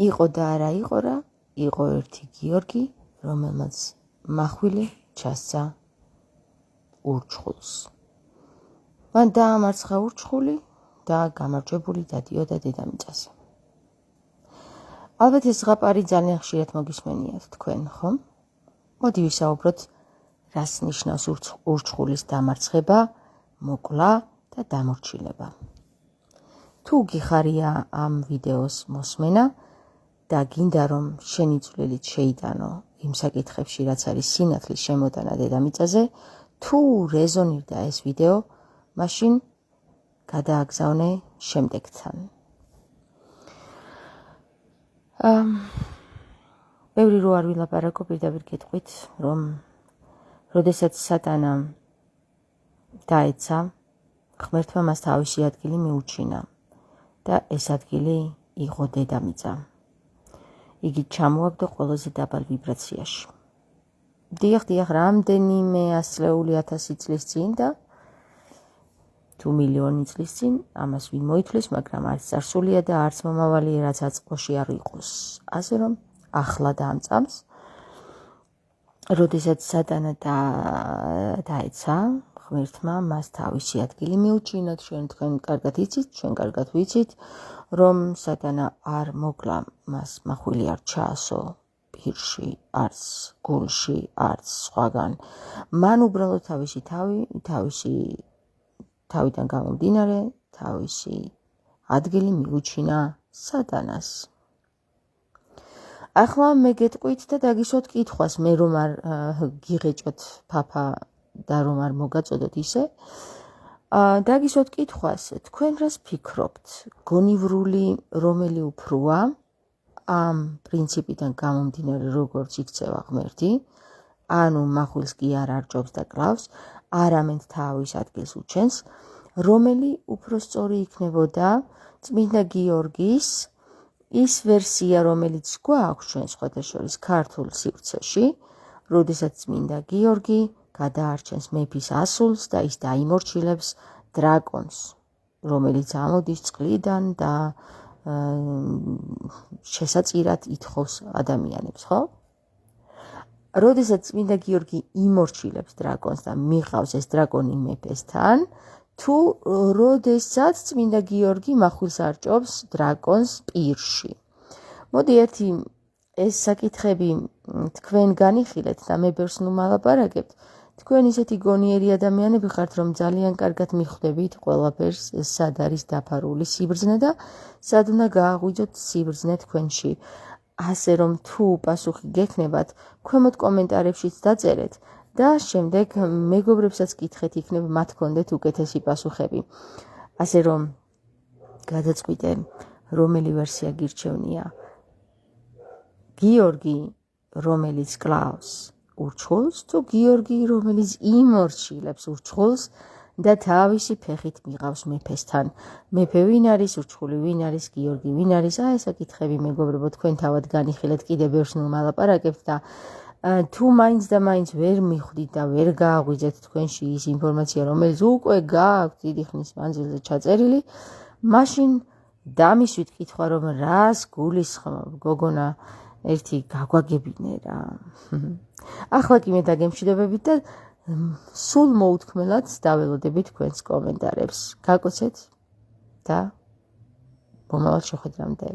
იყო და არა იყო რა, იყო ერთი გიორგი, რომელმაც მახვილი ჩასცა ურჩხულს. მან დაამარცხა ურჩხული და გამარჯვებული დადიოდა დედამიწაზე. ალბათ ეს ზღაპარი ძალიან ხშირად მოგისმენიათ თქვენ, ხომ? მოდი ვისაუბროთ, რას ნიშნავს ურჩხულის დამარცხება, მოკლა და დამორჩილება. თუ გიხარია ამ ვიდეოს მოსმენა და გინდა რომ შენი წვლილით შეიტანო იმ საკითხებში, რაც არის სინათლის შემოტანა დედამიწაზე, თუ რეზონირდა ეს ვიდეო, მაშინ გადააგზავნე შემდეგთან. ბევრი რო არ ვილაპარაკო, პირდაპირ გეტყვით, რომ როდესაც სატანამ დაეცა, ღმერთმა მას თავისი ადგილი მიუჩინა და ეს ადგილი იყო დედამიწა. იგი ჩამოაგდო ყველაზე დაბალ ვიბრაციაში. დიახ, რამდენიმე ასლეული ათასი წლის წინ და თუ მილიონი წლის წინ, ამას ვინ მოითვლის, მაგრამ არც წარსულია და არც მომავალია, რაც აწყოში არ იყოს. ასე რომ, ახლა და ამ წამს, როდესაც სატანა დაეცა, ღმერთმა მას თავისი ადგილი მიუჩინა. თქვენ კარგად იცით, ჩვენ კარგად ვიცით, რომ სატანა არ მოკლა მას, მახვილი არ ჩაასო პირში, არც გულში, არც სხვაგან. მან უბრალოდ თავისი თავიდან გამომდინარე, თავისი ადგილი მიუჩინა სატანას. ახლა მე გეტყვით და დაგისვათ კითხვას, მე რომ არ გიღეჭოთ ფაფა და რომ არ მოგაწოდოთ ისე. დაგისვათ კითხვას, თქვენ რას ფიქრობთ? გონივრული რომელი უფროა ამ პრინციპიდან გამომდინარე, როგორც იქცევა ღმერთი, ანუ მახვილს კი არ არჯობს და კლავს, არამედ თავის ადგილს უჩენს, რომელი უფრო სწორი იქნებოდა წმინდა გიორგის ის ვერსია, რომელიც გვაქვს ჩვენ სხვათა შორის ქართულ სივრცეში, როდესაც წმინდა გიორგი გადაარჩენს მეფის ასულს და ის დაიმორჩილებს დრაკონს, რომელიც ამოდის წყლიდან და შესაწირად ითხოვს ადამიანებს, ხო? როდესაც წმინდა გიორგი იმორჩილებს დრაკონს და მიყავს ეს დრაკონი მეფესთან, თუ როდესაც წმინდა გიორგი მახვილს არჭობს დრაკონს პირში. მოდი ეს საკითხები თქვენ განიხილეთ და მე ბევრს ვალაპარაკებთ. თქვენ ისეთი გონიერი ადამიანები ხართ, რომ ძალიან კარგად მიხვდებით ყველაფერს, სად არის დაფარული სიბრძნე და სად უნდა გააღვიძოთ სიბრძნე თქვენში. ასე რომ თუ პასუხი გექნებათ, ქვემოთ კომენტარებშიც დაწერეთ და შემდეგ მეგობრებსაც კითხეთ, იქნებ მათ გქონდეთ უკეთესი პასუხები. ასე რომ გადაწყვიტე, რომელი ვერსია გირჩევნია. გიორგი, რომელიც კლავს ურჩხულს, თუ გიორგი, რომელიც იმორჩილებს ურჩხულს და თავისი ფეხით მიყავს მეფესთან. მეფე ვინ არის, ურჩხული ვინ არის, გიორგი ვინ არის? ეს საკითხები მეგობრებო, თქვენ თავად განიხილეთ, კიდე ბევრს ვალაპარაკებთ და თუ მაინც და მაინც ვერ მიხვდით და ვერ გააღვიძეთ თქვენში ის ინფორმაცია, რომელიც უკვე გააქვთ დიდი ხნის მანძილზე ჩაწერილი, მაშინ დამისვით კითხვა, რომ რას გულისხმობ, გოგონა, ერთი გაგვაგებინე რა. ახლა კი მე დაგემშვიდობებით და სულ მოუთქმელად დაველოდებით თქვენს კომენტარებს. გაკოცეთ და მომავალ შეხვედრამდე.